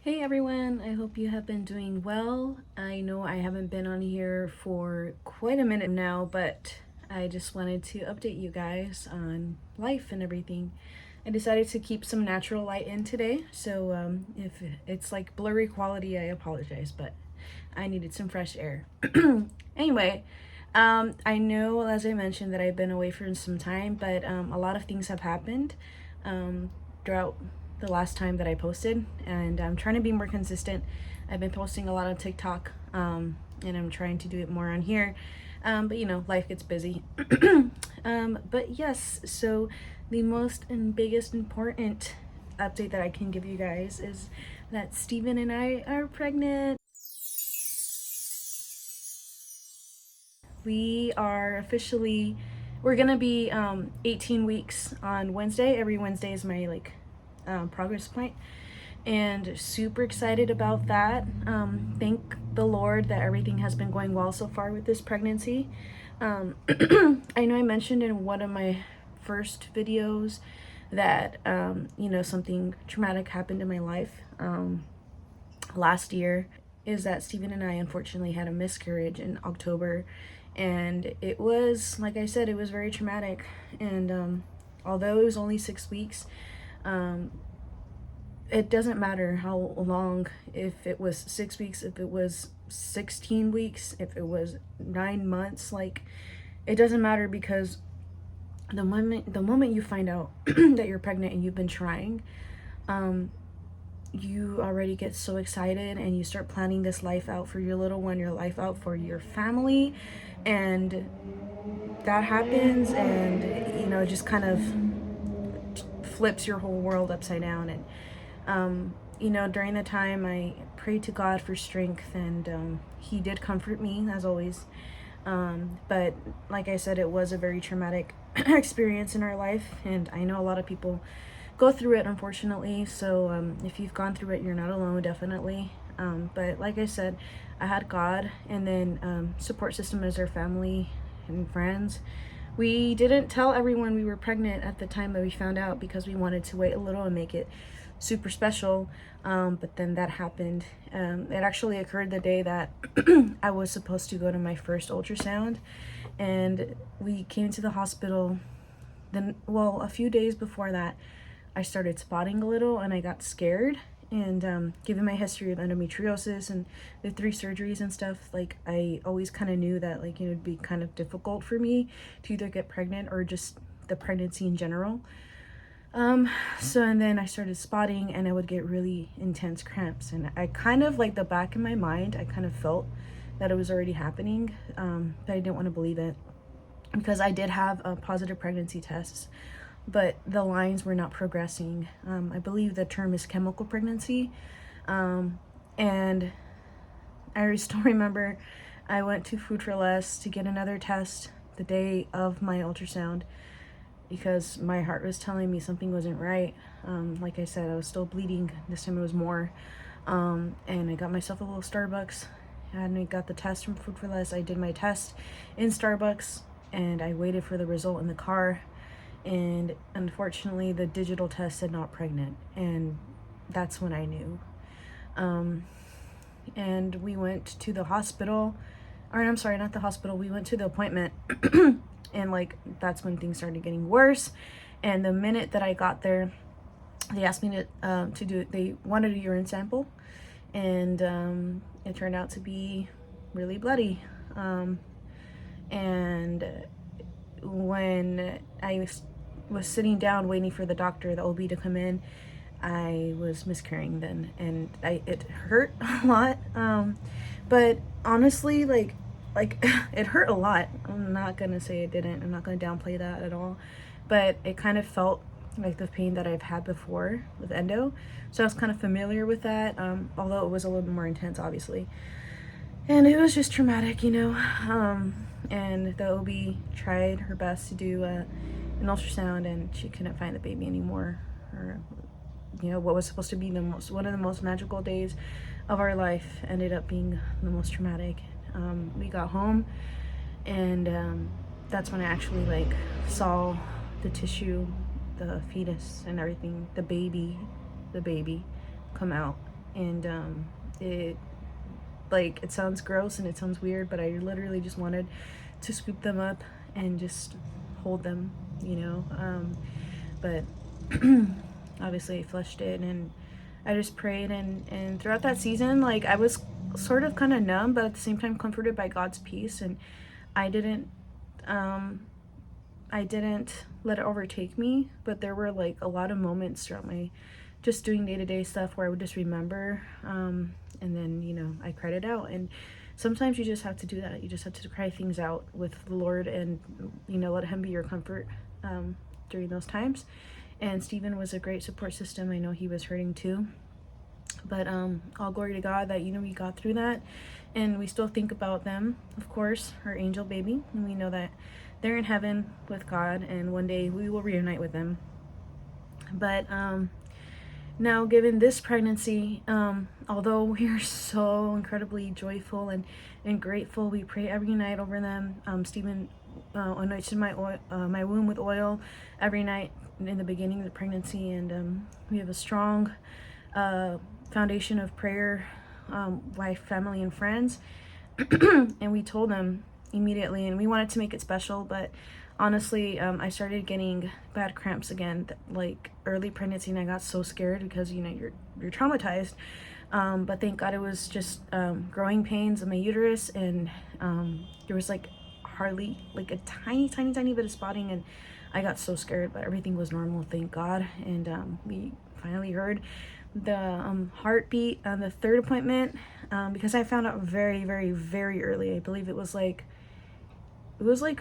Hey everyone, I hope you have been doing well. I know I haven't been on here for quite a minute now, but I just wanted to update you guys on life and everything. I decided to keep some natural light in today, so if it's like blurry quality, I apologize, but I needed some fresh air. Anyway, I know, as I mentioned, that I've been away for some time, but a lot of things have happened throughout the last time that I posted, and I'm trying to be more consistent. I've been posting a lot on TikTok, and I'm trying to do it more on here. But life gets busy. But yes, so the most and biggest important update that I can give you guys is that Steven and I are pregnant. We are officially, we're gonna be 18 weeks on Wednesday. Every Wednesday is my progress point, and super excited about that. Thank the Lord that everything has been going well so far with this pregnancy. I know I mentioned in one of my first videos that something traumatic happened in my life last year, is that Stephen and I unfortunately had a miscarriage in October, and it was, like I said, it was very traumatic. And although it was only 6 weeks, it doesn't matter how long, if it was 6 weeks, if it was 16 weeks, if it was 9 months, like, it doesn't matter, because the moment you find out that you're pregnant and you've been trying, you already get so excited and you start planning this life out for your little one, your life out for your family, and that happens, and it just kind of flips your whole world upside down. And during the time, I prayed to God for strength, and he did comfort me as always. But like I said, it was a very traumatic experience in our life, and I know a lot of people go through it, unfortunately. So if you've gone through it, you're not alone, definitely. But like I said, I had God, and then support system as our family and friends. We didn't tell everyone we were pregnant at the time that we found out, because we wanted to wait a little and make it super special. But then that happened. It actually occurred the day that I was supposed to go to my first ultrasound, and we came to the hospital. Then, well, a few days before that, I started spotting a little, and I got scared. And given my history of endometriosis and the 3 surgeries and stuff, like, I always kind of knew that, like, it'd be kind of difficult for me to either get pregnant or just the pregnancy in general. So, and then I started spotting, and I would get really intense cramps, and I kind of, like, the back of my mind, I kind of felt that it was already happening, but I didn't want to believe it, because I did have a positive pregnancy tests, but the lines were not progressing. I believe the term is chemical pregnancy. And I still remember I went to Food for Less to get another test the day of my ultrasound, because my heart was telling me something wasn't right. Like I said, I was still bleeding. This time it was more. And I got myself a little Starbucks, and I got the test from Food for Less. I did my test in Starbucks, and I waited for the result in the car. And unfortunately, the digital test said not pregnant, and that's when I knew. And we went to the hospital, or I'm sorry, not the hospital, we went to the appointment. And, like, that's when things started getting worse. And the minute that I got there, they asked me they wanted a urine sample, and it turned out to be really bloody. And when I was sitting down waiting for the doctor, the OB, to come in, I was miscarrying then, and it hurt a lot. But honestly, like it hurt a lot. I'm not gonna say it didn't. I'm not gonna downplay that at all. But it kind of felt like the pain that I've had before with endo, so I was kind of familiar with that. Although it was a little bit more intense, obviously. And it was just traumatic, and the OB tried her best to do an ultrasound, and she couldn't find the baby anymore. Or, what was supposed to be one of the most magical days of our life ended up being the most traumatic. We got home, and that's when I actually, like, saw the tissue, the fetus and everything, the baby come out. And it like, it sounds gross and it sounds weird, but I literally just wanted to scoop them up and just hold them, you know. But obviously I flushed it, and I just prayed, and throughout that season, like, I was sort of kind of numb, but at the same time comforted by God's peace. And I didn't um I didn't let it overtake me, but there were like a lot of moments throughout my just doing day-to-day stuff where I would just remember, and then, you know, I cried it out. And sometimes you just have to do that. You just have to cry things out with the Lord, and, you know, let him be your comfort during those times. And Stephen was a great support system. I know he was hurting too, but all glory to God that, you know, we got through that. And we still think about them, of course, our angel baby, and we know that they're in heaven with God, and one day we will reunite with them. But now, given this pregnancy, although we are so incredibly joyful and grateful, we pray every night over them. Stephen anointed my womb with oil every night in the beginning of the pregnancy, and we have a strong foundation of prayer, wife, family, and friends. And we told them immediately, and we wanted to make it special, but honestly, I started getting bad cramps again, like early pregnancy, and I got so scared because, you know, you're traumatized. But thank God it was just growing pains in my uterus, and there was like hardly like a tiny bit of spotting, and I got so scared, but everything was normal, thank God. And we finally heard the heartbeat on the third appointment, because I found out very early. I believe it was like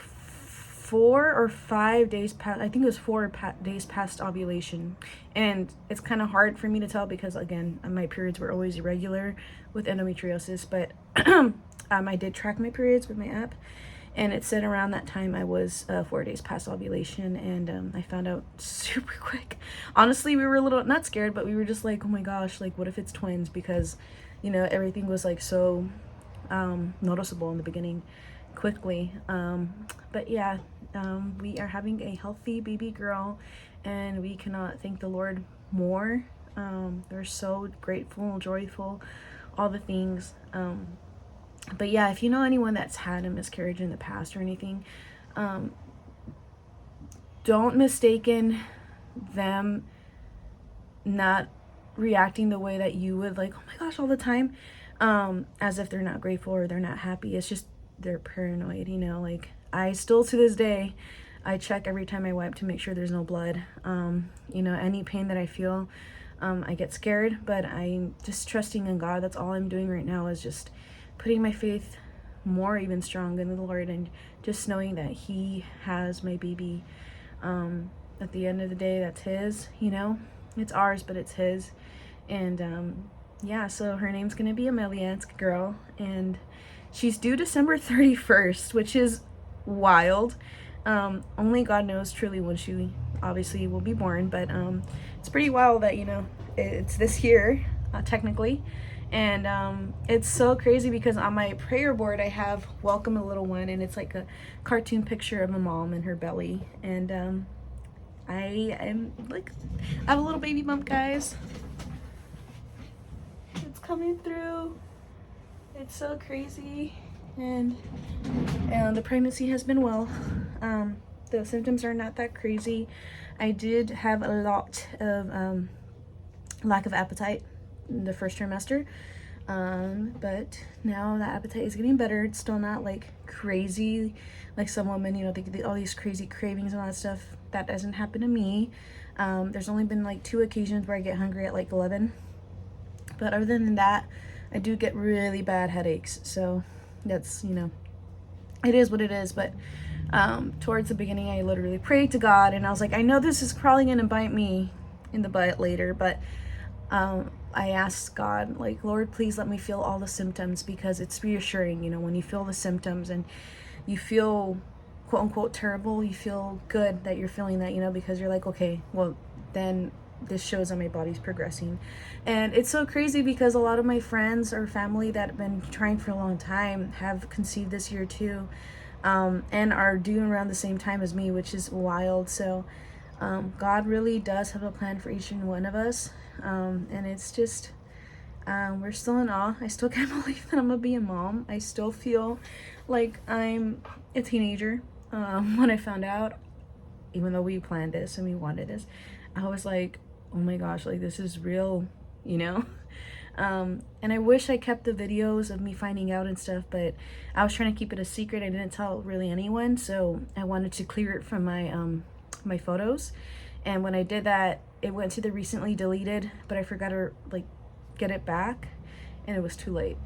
4 or 5 days past. I think it was 4 days past ovulation, and it's kind of hard for me to tell because, again, my periods were always irregular with endometriosis. But I did track my periods with my app, and it said around that time I was 4 days past ovulation, and I found out super quick. Honestly, we were a little, not scared, but we were just like, oh my gosh, like, what if it's twins? Because, you know, everything was like so noticeable in the beginning quickly. But yeah, we are having a healthy baby girl, and we cannot thank the Lord more. We're so grateful, joyful, all the things. But yeah, if you know anyone that's had a miscarriage in the past or anything, don't mistaken them not reacting the way that you would, like, oh my gosh, all the time, as if they're not grateful or they're not happy. It's just they're paranoid, you know. Like, I still, to this day, I check every time I wipe to make sure there's no blood. You know, any pain that I feel, I get scared, but I'm just trusting in God. That's all I'm doing right now, is just putting my faith more even strong in the Lord, and just knowing that he has my baby. At the end of the day, that's his, you know. It's ours, but it's his. And yeah, so her name's gonna be Amelia. It's a girl, and she's due December 31st, which is wild. Only God knows truly when she obviously will be born, but it's pretty wild that, you know, it's this year, technically. And it's so crazy because on my prayer board I have welcome a little one, and it's like a cartoon picture of a mom in her belly. And I am like, I have a little baby bump, guys. It's coming through. It's so crazy. And the pregnancy has been well. The symptoms are not that crazy. I did have a lot of lack of appetite in the first trimester, but now the appetite is getting better. It's still not like crazy, like some women, you know, they get all these crazy cravings and all that stuff. That doesn't happen to me. There's only been like 2 occasions where I get hungry at like 11, but other than that, I do get really bad headaches. So that's, you know, it is what it is. But towards the beginning, I literally prayed to God, and I was like, I know this is probably gonna bite me in the butt later, but I asked God, like, Lord, please let me feel all the symptoms, because it's reassuring, you know, when you feel the symptoms and you feel quote unquote terrible, you feel good that you're feeling that, you know, because you're like, okay, well, then this shows that my body's progressing. And it's so crazy because a lot of my friends or family that have been trying for a long time have conceived this year too, and are due around the same time as me, which is wild. So God really does have a plan for each and one of us, and it's just, We're still in awe. I still can't believe that I'm gonna be a mom. I still feel like I'm a teenager. When I found out, even though we planned this and we wanted this, I was like, oh my gosh, like this is real, you know? And I wish I kept the videos of me finding out and stuff, but I was trying to keep it a secret. I didn't tell really anyone, so I wanted to clear it from my photos. And when I did that, it went to the recently deleted, but I forgot to like get it back, and it was too late.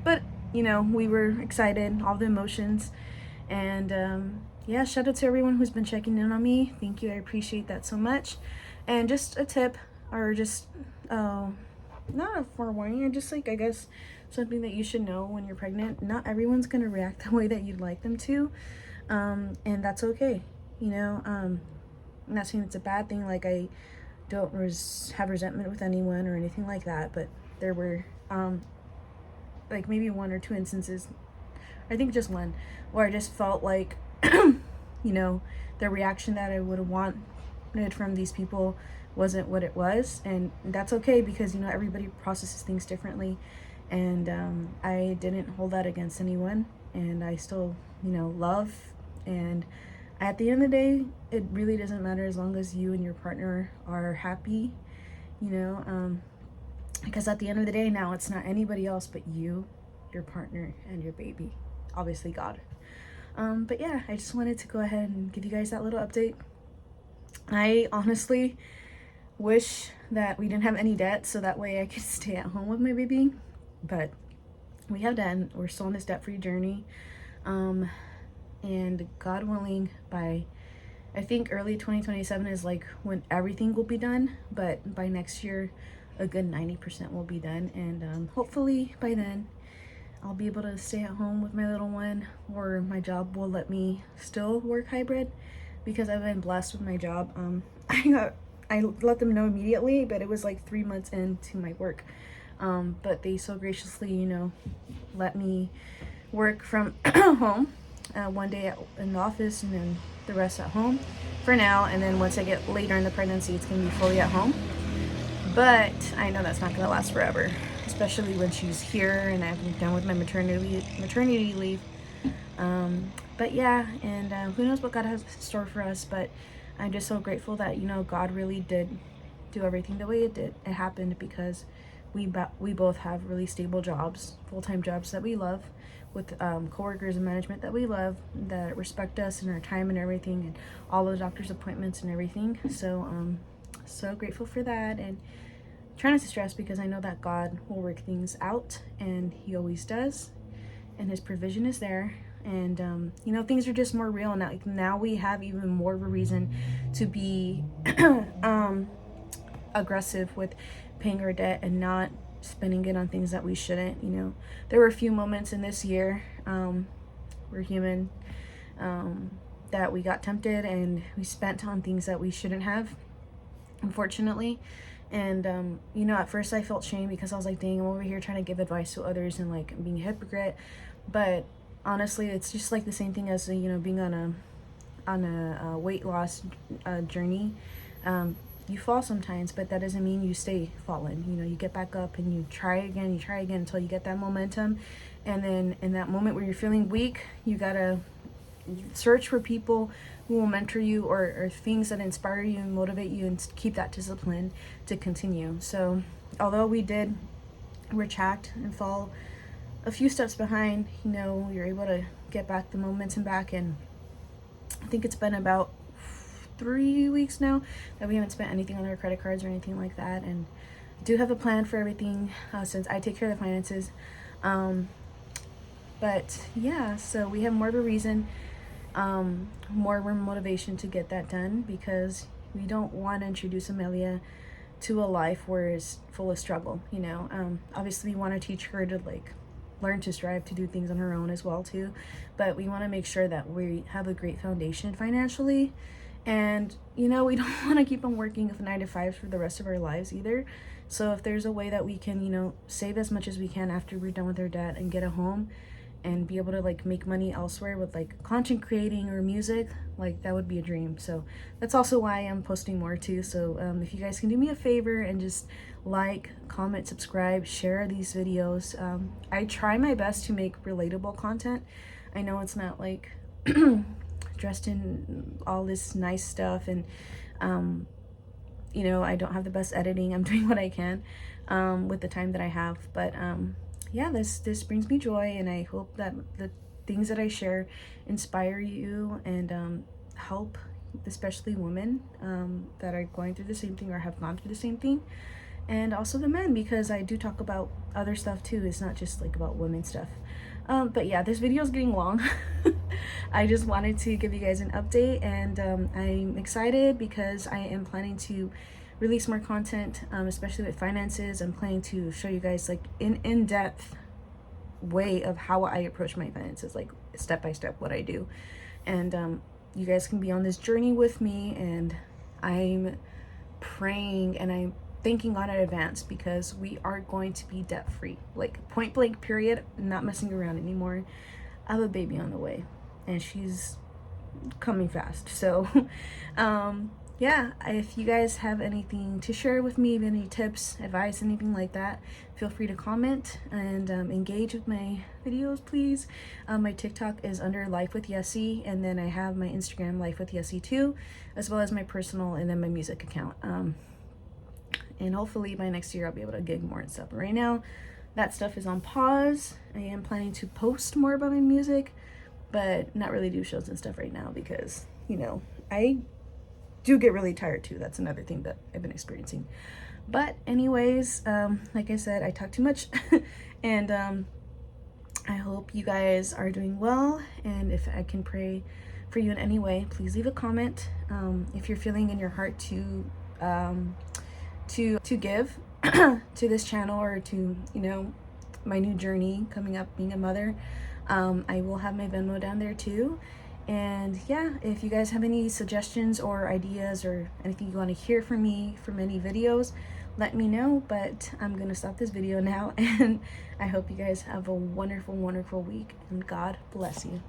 But you know, we were excited, all the emotions, and yeah, shout out to everyone who's been checking in on me. Thank you, I appreciate that so much. And just a tip, or just not a forewarning, or just like, I guess, something that you should know when you're pregnant. Not everyone's gonna react the way that you'd like them to, and that's okay. You know, I'm not saying it's a bad thing. Like, I don't have resentment with anyone or anything like that, but there were like maybe one or two instances, I think just one, where I just felt like you know, the reaction that I would have wanted from these people wasn't what it was, and that's okay, because you know, everybody processes things differently, and I didn't hold that against anyone, and I still, you know, love. And at the end of the day, it really doesn't matter as long as you and your partner are happy, you know, because at the end of the day, now it's not anybody else but you, your partner, and your baby, obviously God. But yeah, I just wanted to go ahead and give you guys that little update. I honestly wish that we didn't have any debt, so that way I could stay at home with my baby, but we have debt. We're still on this debt-free journey, and God willing, by I think early 2027 is like when everything will be done, but by next year a good 90% will be done, and hopefully by then I'll be able to stay at home with my little one, or my job will let me still work hybrid, because I've been blessed with my job. I let them know immediately, but it was like 3 months into my work. But they so graciously, you know, let me work from home, one day in the office, and then the rest at home for now. And then once I get later in the pregnancy, it's gonna be fully at home. But I know that's not gonna last forever, especially when she's here and I'm done with my maternity leave. But yeah, and who knows what God has in store for us, but I'm just so grateful that, you know, God really did do everything the way it did. It happened because we both have really stable jobs, full-time jobs that we love, with coworkers and management that we love, that respect us and our time and everything, and all the doctor's appointments and everything. So so grateful for that, and try not to stress, because I know that God will work things out, and he always does, and his provision is there. And you know, things are just more real now. Now we have even more of a reason to be aggressive with paying our debt and not spending it on things that we shouldn't. You know, there were a few moments in this year, we're human, that we got tempted and we spent on things that we shouldn't have, unfortunately. And you know, at first I felt shame, because I was like, dang, I'm over here trying to give advice to others and like being a hypocrite. But honestly, it's just like the same thing as, you know, being on a weight loss journey. You fall sometimes, but that doesn't mean you stay fallen. You know, you get back up and you try again until you get that momentum. And then in that moment where you're feeling weak, you gotta search for people who will mentor you, or things that inspire you and motivate you, and keep that discipline to continue. So although we did retract and fall a few steps behind, you know, you're able to get back the momentum back. And I think it's been about 3 weeks now that we haven't spent anything on our credit cards or anything like that, and I do have a plan for everything, since I take care of the finances. But yeah, so we have more of a reason, more motivation to get that done, because we don't want to introduce Amelia to a life where it's full of struggle. You know, obviously we want to teach her to like learn to strive to do things on her own as well too, but we want to make sure that we have a great foundation financially. And you know, we don't want to keep on working with 9 to 5 for the rest of our lives either. So if there's a way that we can, you know, save as much as we can after we're done with our debt and get a home, and be able to like make money elsewhere with like content creating or music, like that would be a dream. So that's also why I'm posting more too. So if you guys can do me a favor and just like, comment, subscribe, share these videos. I try my best to make relatable content. I know it's not like dressed in all this nice stuff, and you know, I don't have the best editing. I'm doing what I can with the time that I have, but yeah, this brings me joy, and I hope that the things that I share inspire you and help, especially women that are going through the same thing or have gone through the same thing, and also the men, because I do talk about other stuff too. It's not just like about women stuff. But yeah, this video is getting long. I just wanted to give you guys an update, and I'm excited because I am planning to release more content, especially with finances. I'm planning to show you guys like in-depth way of how I approach my finances, like step by step what I do, and you guys can be on this journey with me. And I'm praying and I'm thanking God in advance, because we are going to be debt free, like point blank period, not messing around anymore. I have a baby on the way, and she's coming fast. So yeah, if you guys have anything to share with me, any tips, advice, anything like that, feel free to comment and engage with my videos, please. My TikTok is under Life with Yessie, and then I have my Instagram, Life with Yessie too, as well as my personal and then my music account. And hopefully by next year I'll be able to gig more and stuff. But right now, that stuff is on pause. I am planning to post more about my music, but not really do shows and stuff right now, because, you know, I do get really tired too. That's another thing that I've been experiencing. But anyways, like I said, I talk too much. And I hope you guys are doing well. And if I can pray for you in any way, please leave a comment. If you're feeling in your heart to give to this channel, or to, you know, my new journey coming up being a mother, I will have my Venmo down there too. And yeah, if you guys have any suggestions or ideas or anything you want to hear from me from any videos, let me know. But I'm gonna stop this video now, and I hope you guys have a wonderful week, and God bless you.